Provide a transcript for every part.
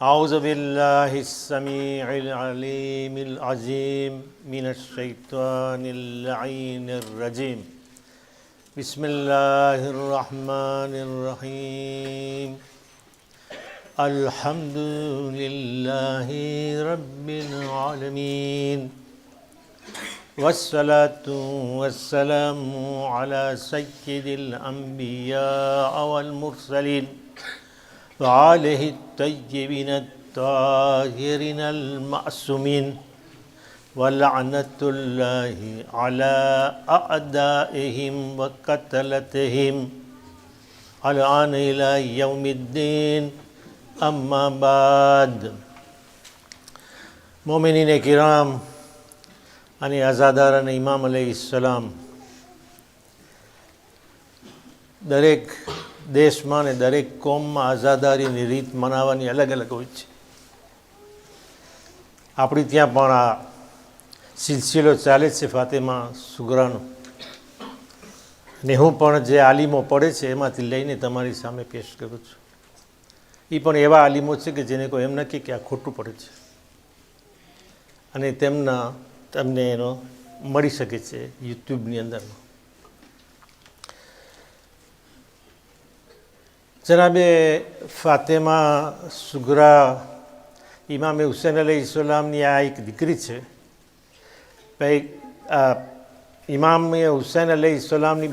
أعوذ بالله السميع العليم العظيم من الشيطان اللعين الرجيم بسم الله الرحمن الرحيم الحمد لله رب العالمين والصلاة والسلام على سيد الأنبياء والمرسلين وآله الطيبين الطاهرين المعصومين ولعنة الله على أعدائهم وقتلتهم الآن إلى يوم الدين أما بعد મોમિનીને કિરામ અને આઝાદાર અને ઇમામ અલૈહિસ્સલામ દરેક દેશમાં અને દરેક કોમમાં આઝાદારીની રીત મનાવવાની અલગ અલગ હોય છે. આપણી ત્યાં પણ આ સિલસિલો ચાલે છે ફાતેમા સુગરાનો, અને હું પણ જે આલિમો પડે છે એમાંથી લઈને તમારી સામે પેશ કરું છું. એ પણ એવા આલિમો છે કે જેને કોઈ એમ નથી કે આ ખોટું પડે છે, અને તમને એનો મળી શકે છે યુટ્યુબની અંદર. જનાબે ફાતેમા સુગરા ઇમામે હુસૈન અલૈહિસ્સલામની આ એક દીકરી છે. ઇમામે હુસૈન અલૈહિસ્સલામની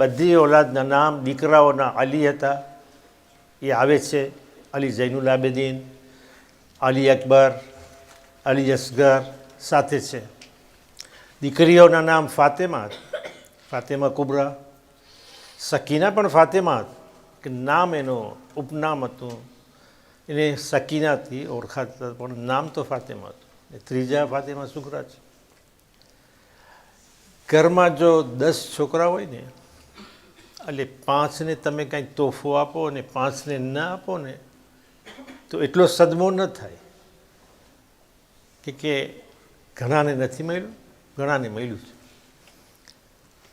બધી ઓલાદના નામ દીકરાઓના અલી હતા. એ આવે છે અલી ઝૈનુલ આબેદીન, અલી અકબર, અલી અસગર સાથે છે. દીકરીઓના નામ ફાતેમા, ફાતેમા કુબરા, સકીના પણ ફાતેમા કે નામ એનો ઉપનામ હતું, એને સકીનાથી ઓળખાતા પણ નામ તો ફાતેમા હતું. ત્રીજા ફાતેમા સુગરા છે. ઘરમાં જો 10 છોકરા હોય ને, એટલે 5ને તમે કાંઈ તોહફો આપો અને 5ને ન આપો ને તો એટલો સદમો ન થાય કે ઘણાને નથી મળ્યું, ઘણાને મળ્યું છે.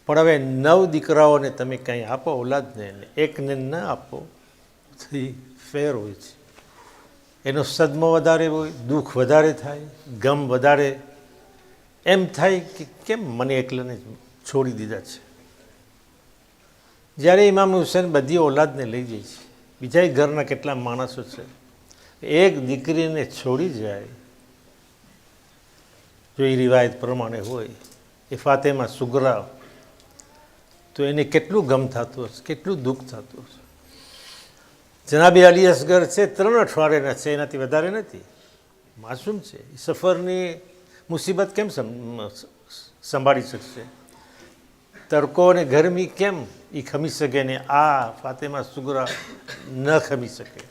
પણ હવે 9 દીકરાઓને તમે કંઈ આપો ઓલાદને, એકને ન આપો તો એ ફેર હોય છે. એનો સદમો વધારે હોય, દુઃખ વધારે થાય, ગમ વધારે, એમ થાય કે કેમ મને એકલાને છોડી દીધા છે. જ્યારે ઇમામ હુસૈન બધી ઓલાદને લઈ જાય છે, બીજા ઘરના કેટલા માણસો છે, એક દીકરીને છોડી જાય, જો એ રિવાયત પ્રમાણે હોય એ ફાતેમા સુગરા, તો એને કેટલું ગમ થતું હશે, કેટલું દુઃખ થતું હશે. જનાબી અલી અસગર છે 3 અઠવાડિયાના છે, એનાથી વધારે નથી, માસૂમ છે. એ સફરની મુસીબત કેમ સંભાળી શકશે? તડકો અને ગરમી કેમ એ ખમી શકે ને આ ફાતેમા સુગરા ન ખમી શકે?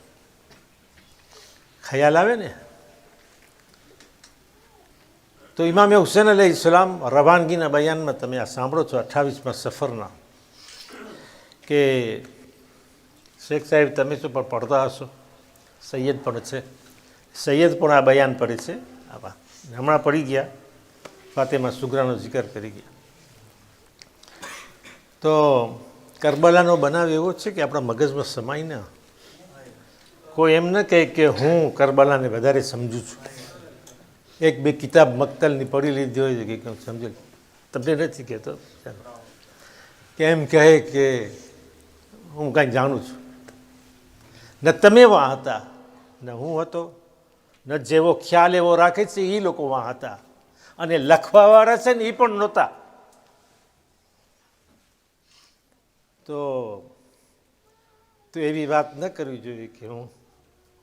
ખ્યાલ આવે ને? તો ઇમામે હુસૈન અલૈહિસ્સલામ રવાનગીના બયાનમાં તમે આ સાંભળો છો 28મા સફરના, કે શેખ સાહેબ તમે શું પણ પડતા હશો, સૈયદ પણ છે, સૈયદ પણ આ બયાન પડે છે. આવા હમણાં પડી ગયા, ફાતેમા સુગરાનો જિકર કરી ગયા. તો કરબલાનો બનાવ એવો છે કે આપણા મગજમાં સમાય ના. કોઈ એમ ન કહે કે હું કરબલાને વધારે સમજું છું, 1-2 કિતાબ મક્તલની પડી લીધી હોય કે સમજે, તમને નથી કહેતો, કે એમ કહે કે હું કાંઈ જાણું છું. ન તમે વાં હતા, ન હું હતો, ન જેવો ખ્યાલ એવો રાખે છે એ લોકો વાં હતા, અને લખવાવાળા છે ને એ પણ નહોતા. તો એવી વાત ન કરવી જોઈએ કે હું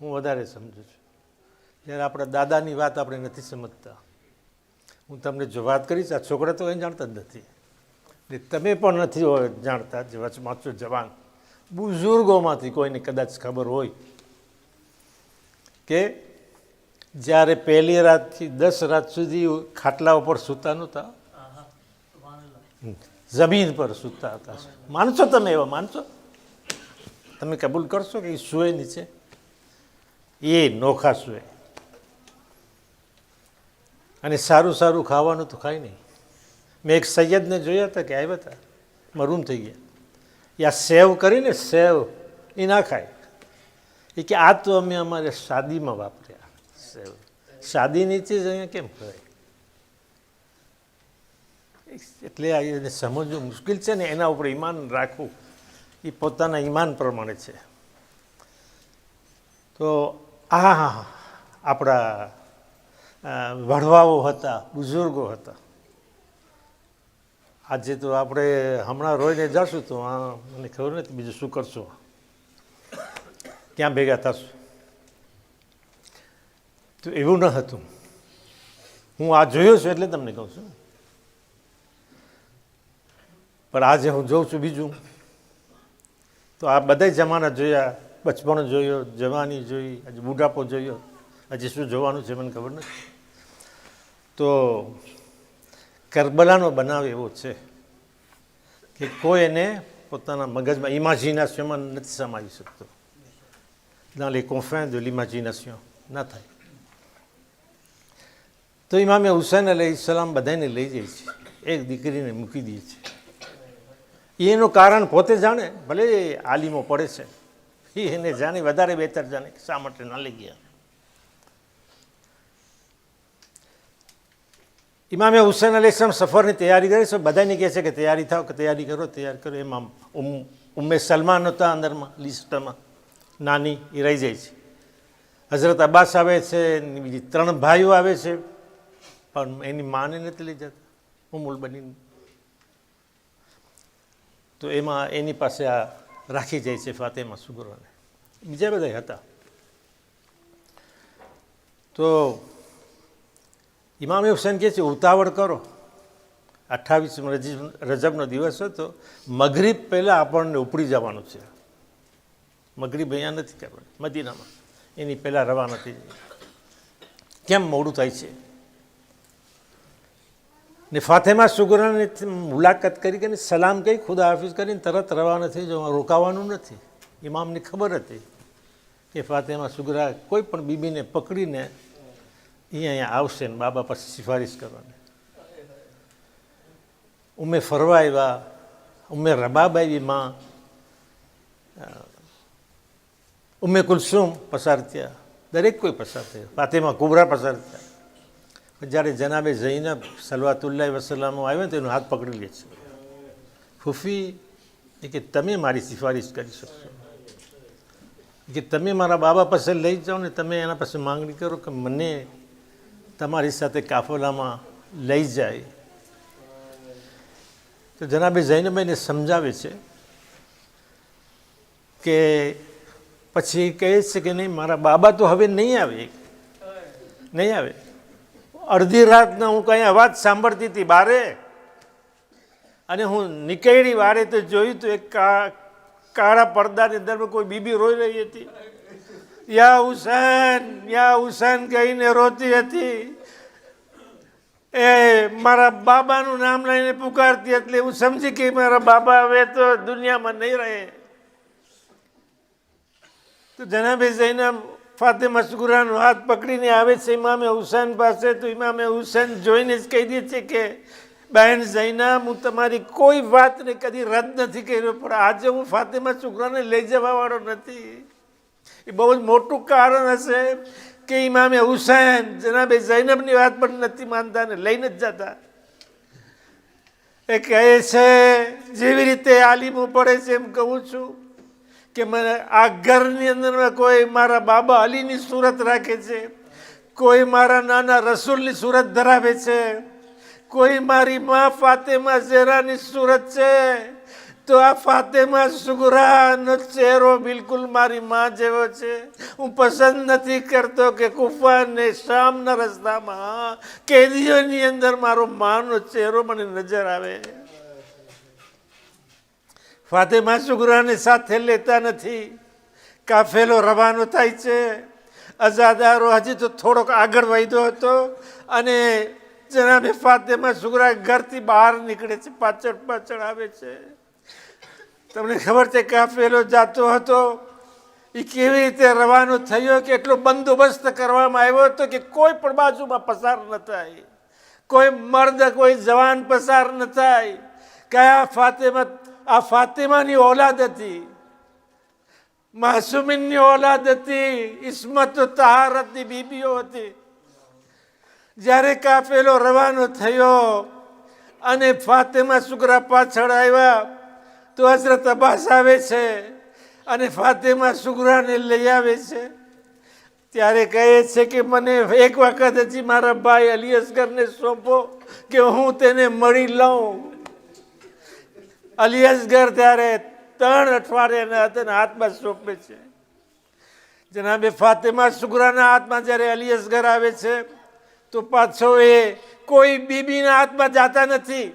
વધારે સમજું છું. જ્યારે આપણા દાદાની વાત આપણે નથી સમજતા. હું તમને જો વાત કરીશ, આ છોકરા તો કંઈ જાણતા જ નથી, એટલે તમે પણ નથી જાણતા. વાંચો જવાન બુઝુર્ગોમાંથી કોઈને કદાચ ખબર હોય કે જ્યારે પહેલી રાતથી 10 રાત સુધી ખાટલા ઉપર સૂતા નહોતા, જમીન પર સૂતા હતા. માનશો તમે? એવા માનશો? તમે કબૂલ કરશો કે એ સૂએ નીચે? એ નોખા સૂએ, અને સારું સારું ખાવાનું તો ખાય નહીં. મેં એક સૈયદને જોયા હતા કે આવ્યા હતા, મરૂમ થઈ ગયા. એ આ સેવ કરીને સેવ એ ના ખાય. એ કે આ તો અમે અમારે શાદીમાં વાપર્યા સેવ. શાદીની ચીજ અહીંયા કેમ ખવાય? એટલે એને સમજવું મુશ્કેલ છે ને. એના ઉપર ઈમાન રાખવું એ પોતાના ઈમાન પ્રમાણે છે. તો આપણા વડવાઓ હતા, બુઝુર્ગો હતા. આજે તો આપણે હમણાં રોઈને જશું તો મને ખબર નથી બીજું શું કરશું, ક્યાં ભેગા થશું. તો એવું ન હતું. હું આ જોયું છું એટલે તમને કહું છું. પણ આજે હું જોઉં છું બીજું. તો આ બધા જમાના જોયા, બચપણ જોયો, જવાની જોઈ, આજે બુઢાપો જોયો, હજી શું જોવાનું છે મને ખબર નથી. તો કરબલાનો બનાવ એવો છે કે કોઈ એને પોતાના મગજમાં ઇમેજિનેશનમાં નથી સમાવી શકતો. dans les confins de l'imagination ના થાય. તો ઇમામે હુસૈન અલૈહિસ્સલામ બધાને લઈ જાય છે, એક દીકરીને મૂકી દે છે. એનું કારણ પોતે જાણે, ભલે આલિમો પડે છે, એને જાણે વધારે બહેતર જાણે શા માટે ના લઈ ગયા. ઇમામે હુસૈન અલૈહિસ્સલામ સફરની તૈયારી કરે છે. બધાને કહે છે કે તૈયારી થાવ, કે તૈયારી કરો, તૈયાર કરો. એમાં ઉમ્મે સલમાન હતા અંદરમાં લિસ્ટમાં, નાની, એ રહી જાય છે. હઝરત અબ્બાસ આવે છે, બીજી 3 ભાઈઓ આવે છે, પણ એની માને નથી લઈ જતા ઉમ્મુલ બનીને. તો એમાં એની પાસે આ રાખી જાય છે ફાતેમા સુગરાને. બીજા બધા હતા. તો ઇમામે હુસૈન કહે છે ઉતાવળ કરો. 28 રજબનો દિવસ હતો. મગરીબ પહેલાં આપણને ઉપડી જવાનું છે. મગરીબ અહીંયા નથી કરવાની, મદીનામાં. એની પહેલાં રવાના થઈ જાય. કેમ મોડું થાય છે? ને ફાતેમા સુગરાને મુલાકાત કરીને સલામ કહી, ખુદા હાફિઝ કરીને તરત રવાના થઈ જવા, રોકાવાનું નથી. ઇમામને ખબર હતી કે ફાતેમા સુગરા કોઈ પણ બીબીને પકડીને અહીંયા આવશે ને બાબા પાસે સિફારિશ કરવાની. ઉમ્મે ફરવા આવ્યા, ઉમ્મે રબાબ આવી, માં ઉમ્મે કુલસુમ પસાર થયા, દરેક કોઈ પસાર થયા, ફાતેમા કુબરા પસાર થયા. જ્યારે જનાબે ઝૈનબ સલવાતુલ્લાહ વસલામ આવ્યો ને તો એનો હાથ પકડી લે છે. ફૂફી એ કે તમે મારી સિફારિશ કરી શકશો, કે તમે મારા બાબા પાસે લઈ જાઓ ને તમે એના પાસે માંગણી કરો કે મને તમારી સાથે કાફલામાં લઈ જાય. તો જનાબે ઝૈનબ એને સમજાવે છે કે પછી કહે છે કે નહીં, મારા બાબા તો હવે નહીં આવે. અડધી રાતના હું કંઈ અવાજ સાંભળતી હતી બારે, અને હું નીકળી વારે તો જોયું તો એક કાળા પડદાની અંદર કોઈ બીબી રોઈ રહી હતી. યા હુસૈન કહીને રોતી હતી. એ મારા બાબાનું નામ લઈને પુકારતી, એટલે હું સમજી કે મારા બાબા હવે તો દુનિયામાં નહીં રહે. તો જનાબે ઝૈનબ ફાતેમા સુગરાનો હાથ પકડીને આવે છે ઇમામે હુસૈન પાસે. તો ઇમામે હુસૈન જોઈને જ કહી દે છે કે બહેન ઝૈનબ, હું તમારી કોઈ વાતને કદી રદ નથી કર્યો, પણ આજે હું ફાતેમા સુગરાને લઈ જવાવાળો નથી. એ બહુ જ મોટું કારણ હશે કે ઇમામે હુસૈન જનાબે ઝૈનબની વાત પણ નથી માનતા ને લઈને જ જતા. એ કહે છે જેવી રીતે આલિમો પડે છે એમ કહું છું કે મને આ ઘરની અંદર કોઈ મારા બાબા અલીની સુરત રાખે છે, કોઈ મારા નાના રસૂલની સુરત ધરાવે છે, કોઈ મારી મા ફાતેમા ઝેરાની સુરત છે. તો આ ફાતેમા સુગરાનો ચહેરો બિલકુલ મારી મા જેવો છે. હું પસંદ નથી કરતો કે કુફા ને શામના રસ્તામાં કેદીઓની અંદર મારો માનો ચહેરો મને નજર આવે. ફાતેમા સુગરાને સાથે લેતા નથી. કાફેલો રવાનો થાય છે. અઝાદારો હજી તો થોડોક આગળ વધ્યો હતો અને જનાબે ફાતેમા સુગરા ઘરથી બહાર નીકળે છે, પાછળ આવે છે. તમને ખબર છે કાફેલો જાતો હતો એ કેવી રીતે રવાનો થયો, કે એટલો બંદોબસ્ત કરવામાં આવ્યો હતો કે કોઈ પણ બાજુમાં પસાર ન થાય, કોઈ મર્દ કોઈ જવાન પસાર ન થાય, કયા ફાતિમા? આ ફાતિમાની ઓલાદ હતી, માસુમીનની ઓલાદ હતી, ઇસ્મત તહારતની બીબીઓ હતી. જ્યારે કાફેલો રવાનો થયો અને ફાતિમા સુગરા પાછળ આવ્યા તો હઝરત અબ્બાસ આવે છે અને ફાતિમા સુગરાને લઈ આવે છે. ત્યારે કહે છે કે મને એક વખત હજી મારા ભાઈ અલી અસગરને સોંપો કે હું તેને મળી લઉં. અલી અસગર ત્યારે 3 અઠવાડિયાના હતા હાથમાં સોંપે છે. જનાબે ફાતિમા સુગરાના હાથમાં જ્યારે અલી અસગર આવે છે તો પાછો એ કોઈ બીબીના હાથમાં જાતા નથી.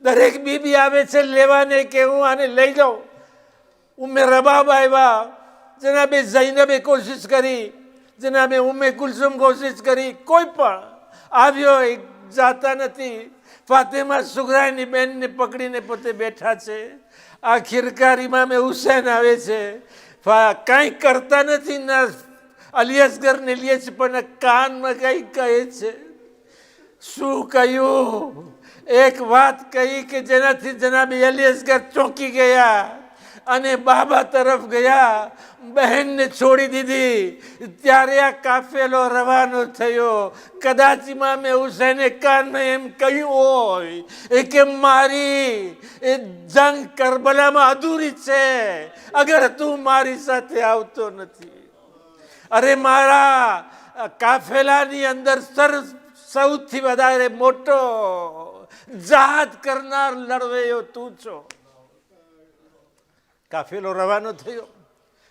દરેક બીબી આવે છે લેવાને કે હું આને લઈ જાઉં. ઉમ્મે રબાબ આવ્યા, જનાબે ઝૈનબે કોશિશ કરી, જનાબે ઉમ્મે કુલસુમ કોશિશ કરી, કોઈ પણ આવ્યો જાતા નથી. ફાતિમા સુગરાની બેનને પકડીને પોતે બેઠા છે. આખિરકાર ઇમામે હુસૈન આવે છે, કાંઈ કરતા નથી, ના અલી અસગરને લે છે પણ કાનમાં કંઈ કહે છે. શું કહ્યું? એક વાત કહી કે જેનાથી જનાબે અલી અસગર ચોંકી ગયા અને બાબા તરફ ગયા, બહેનને છોડી દીધી. ત્યારે આ કાફેલો રવાનો થયો. કદાચ ઇમામે હુસૈને કાનમાં એમ કહ્યું હોય કે મારી એ જંગ કરબલામાં અધૂરી છે અગર તું મારી સાથે આવતો નથી. અરે મારા કાફેલાની અંદર સૌથી વધારે મોટો જહાદ કરનાર લડવૈયો તું છો. કાફેલો રવાનો થયો.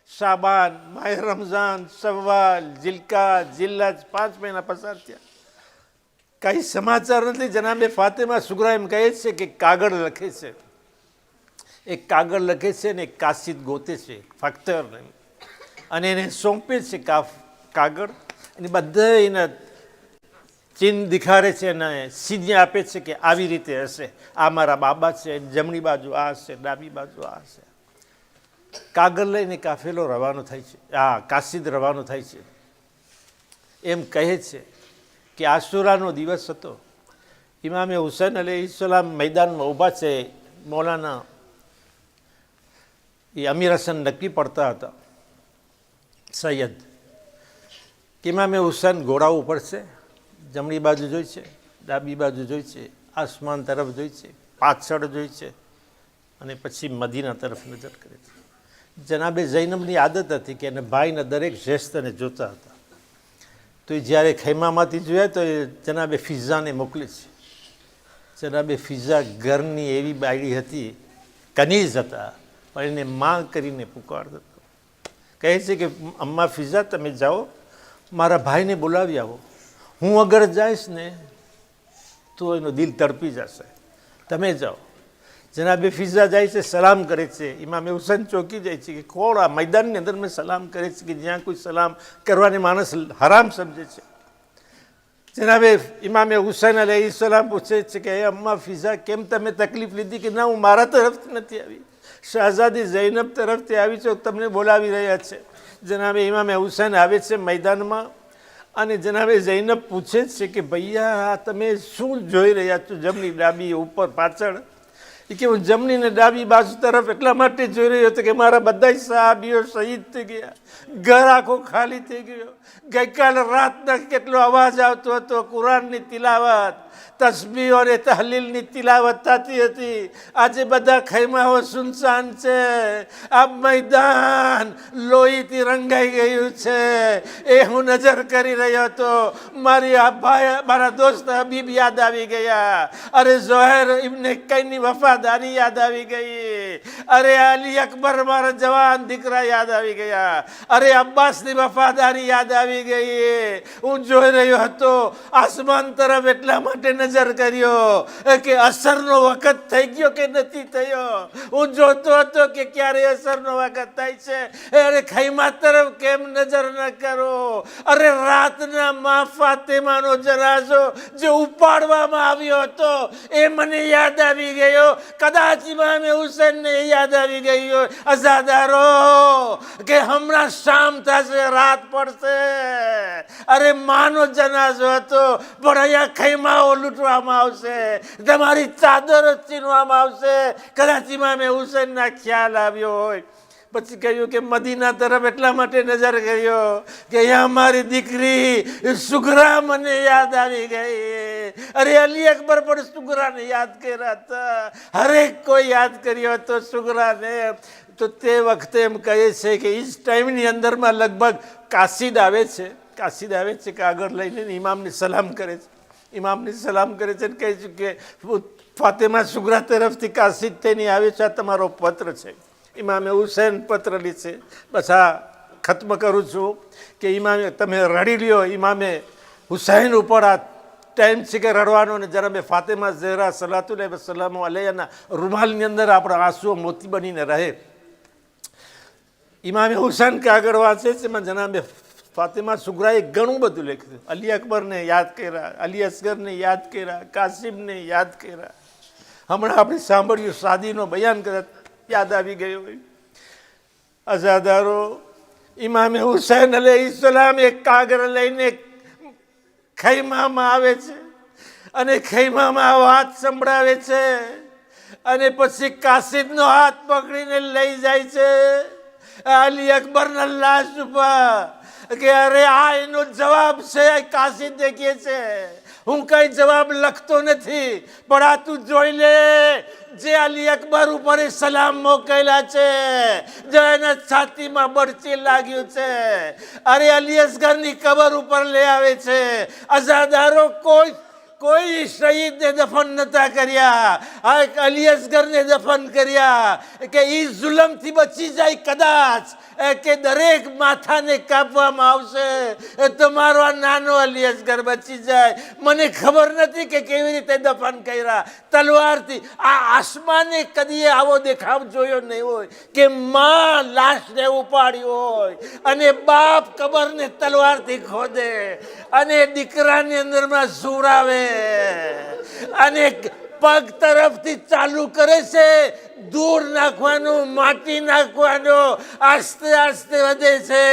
શાબાન, માહ રમઝાન, શવ્વાલ, જિલકાત, જિલ્લાજ 5 મહિના પસાર થયા. કઈ સમાચાર નથી. જનાબે ફાતિમા સુગરા એમ કહે છે કે કાગળ લખે છે, એક કાગળ લખે છે ને એક કાસિદ ગોતે છે ફખ્તર, અને એને સોંપે છે કાગળ, અને બધા એના ચિહ્ન દેખાડે છે અને સીધી આપે છે કે આવી રીતે હશે, આ મારા બાબા છે, જમણી બાજુ આ હશે, ડાબી બાજુ આ હશે. કાગળ લઈને કાફેલો રવાનો થાય છે, કાસિદ રવાનો થાય છે. એમ કહે છે કે આશુરાનો દિવસ હતો. ઇમામે હુસૈન અલૈહિસ્સલામ મેદાનમાં ઊભા છે. મૌલાના એ અમીર હસન નક્કી પડતા હતા સૈયદ. ઇમામે હુસૈન ઘોડા ઉપર છે, જમણી બાજુ જોઈ છે, ડાબી બાજુ જોઈ છે, આસમાન તરફ જોઈ છે, પાછળ જોઈ છે, અને પછી મદીના તરફ નજર કરે છે. જનાબે ઝૈનબની આદત હતી કે એને ભાઈના દરેક શ્રેષ્ઠને જોતા હતા. તો એ જ્યારે ખૈમામાંથી જોયા તો એ જનાબે ફિઝાને મોકલે છે. જનાબે ફિઝા ઘરની એવી બાયડી હતી, કનીઝ હતા, પણ એને માં કરીને પુકારતો હતો. કહે છે કે અમ્મા ફિઝા તમે જાઓ, મારા ભાઈને બોલાવી આવો. હું અગર જઈશ ને તો એનો દિલ તડપી જશે, તમે જાઓ. જનાબે ફિઝા જાય છે, સલામ કરે છે. ઇમામે હુસૈન ચોંકી જાય છે કે કોણ આ મેદાનની અંદર મેં સલામ કરે છે કે જ્યાં કોઈ સલામ કરવાને માણસ હરામ સમજે છે. જનાબે ઇમામે હુસૈન અલૈહિસ્સલામ પૂછે છે કે એ અમ્મા ફિઝા કેમ તમે તકલીફ લીધી? કે ના, હું મારા તરફથી નથી આવી, શહઝાદી ઝૈનબ તરફથી આવી છે, તમને બોલાવી રહ્યા છે. જનાબે ઇમામે હુસૈન આવે છે મેદાનમાં અને જનાબે ઝૈનબ પૂછે છે કે ભૈયા તમે શું જોઈ રહ્યા છો, જમણી ડાબી ઉપર પાછળ? કે હું જમણી ને ડાબી બાજુ તરફ એટલા માટે જોઈ રહ્યો હતો કે મારા બધા સહાબીઓ શહીદ થઈ ગયા, ઘર આખો ખાલી થઈ ગયો. ગઈકાલે રાતના કેટલો અવાજ આવતો હતો, કુરાનની તિલાવત, તસ્બીહ અને તહલીલની તિલાવત થતી હતી. આજે બધા ખૈમાઓ સુનસાન છે. આ મેદાન લોહીથી રંગાઈ ગયું છે. એ હું નજર કરી રહ્યો હતો, મારા દોસ્ત હબીબ યાદ આવી ગયા. અરે ઝોહેર ઇબ્ને કઈની વફાદારી યાદ આવી ગઈ. અરે અલી અકબર મારા જવાન દીકરા યાદ આવી ગયા. અરે અબ્બાસની વફાદારી યાદ આવી ગઈ. હું જોઈ રહ્યો હતો આસમાન તરફ એટલા માટે નજર કર્યો કે અસરનો વખત થઈ ગયો કે નથી થયો. હું જોતો હતો કે ક્યારે અસરનો વખત થાય છે. અરે ખૈમા તરફ કેમ નજર ન કરો? અરે રાતના મા ફાતિમાનો જનાઝો જે ઉપાડવામાં આવ્યો હતો એ મને યાદ આવી ગયો. કદાચ ઇમામે હુસૈનને યાદ આવી ગઈ હોય અઝાદારો કે હમણાં શામ થશે, રાત પડશે. અરે માનો જનાઝો હતો, પણ અહીંયા ખૈમાઓ લૂંટવામાં આવશે, તમારી ચાદરો છીનવામાં આવશે. કદાચ ઇમામે હુસૈનના ખ્યાલ આવ્યો હોય. પછી કહ્યું કે મદીના તરફ એટલા માટે નજર કર્યો કે અહીંયા મારી દીકરી સુગરા મને યાદ આવી ગઈ. અરે અલી અકબર પણ સુગરાને યાદ કર્યા હતા. હરેક કોઈ યાદ કર્યો હતો સુગરાને. તો તે વખતે એમ કહે છે કે એ ટાઈમની અંદરમાં લગભગ કાસિદ આવે છે કે આગળ લઈને ઇમામને સલામ કરે છે. ઇમામને સલામ કરે છે અને કહે છે કે ફાતેમા સુગરા તરફથી કાસિદ થઈને આવે છે, આ તમારો પત્ર છે. ઇમામે હુસૈન પત્ર લીધે. બસ આ ખત્મ કરું છું કે ઇમામે તમે રડી લ્યો. ઇમામે હુસૈન ઉપર આ ટાઈમ છે કે રડવાનો, ને જરા ફાતેમા ઝહરા સલાતુલ્લાહ વસલામ અલૈહાના રૂમાલની અંદર આપણા આંસુઓ મોતી બનીને રહે. ઇમામે હુસૈન કે આગળ વાંચે છે એમાં જનાબે ફાતેમા સુગરાએ ઘણું બધું લખ્યું. અલી અકબરને યાદ કર્યા, અલી અસગરને યાદ કર્યા, કાસિમને યાદ કર્યા. હમણાં આપણે સાંભળ્યું શાદીનો બયાન કદાચ યાદ આવી ગયો હોય. અઝાદારો, ઇમામે હુસૈન અલૈહિસ્સલામ એક કાગળ લઈને ખૈમામાં આવે છે અને ખૈમામાં વાત સંભળાવે છે અને પછી કાસિદનો હાથ પકડીને લઈ જાય છે અલી અકબરના લાશ ઉપર કે અરે આ એનો જવાબ છે. કાસિદ દેખીએ છે, હું કઈ જવાબ લખતો નથી, પણ આ તું જોઈ લે જે અલી અકબર ઉપર સલામ મોકલેલા છે, જો એના છાતીમાં બળચી લાગ્યું છે. અરે અલી અસગરની કબર ઉપર લઈ આવે છે. અઝાદારો, કોઈ શહીદને દફન નતા કર્યા, અલી અસગરને દફન કર્યા કે એ જુલમથી બચી જાય. કદાચ કે દરેક માથાને કાપવામાં આવશે તો મારો આ નાનો અલી અસગર બચી જાય. મને ખબર નથી કે કેવી રીતે દફન કર્યા, તલવારથી. આ આસમાને કદી આવો દેખાવ જોયો નહીં હોય કે માં લાશને ઉપાડી હોય અને બાપ કબરને તલવારથી ખોદે અને દીકરાની અંદરમાં સુરાવે અને પગ તરફથી ચાલુ કરે છે, દૂર નાખવાનું, માટી નાખવાનું, આસ્તે આસ્તે વધે છે.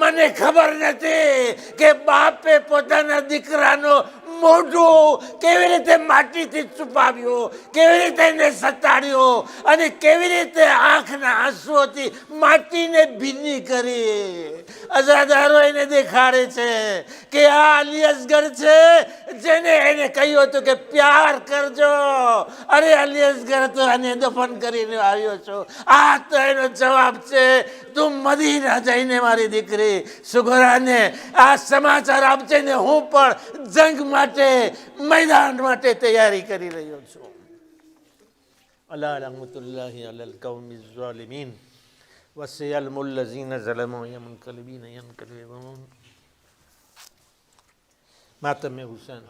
મને ખબર નથી કે બાપે પોતાના દીકરાનો મોઢું કેવી રીતે માટીથી છુપાવ્યું, કેવી રીતે એને સતાડ્યો અને કેવી રીતે આંખના આંસુઓથી માટીને ભીની કરી. અઝાદારો એને દેખાડે છે કે આ અલી અસગર છે જેને એને કહ્યું હતું કે પ્યાર કરજો. અરે અલી અસગર તો આને દફન કરીને આવ્યો છો. આ તો એનો જવાબ છે. તું મદીના જઈને મારી દીકરી સુગરાને આ સમાચાર આપજે ને હું પણ જંગ માટે, મેદાન માટે તૈયારી કરી રહ્યો છું. અલા રહમતુલ્લાહિ અલલ કૌમિ ઝાલિમીન વસયલ્મુલ લઝીના ઝલમુ યમનકલિબીન યનકલિબૂન. માતમે હુસૈન.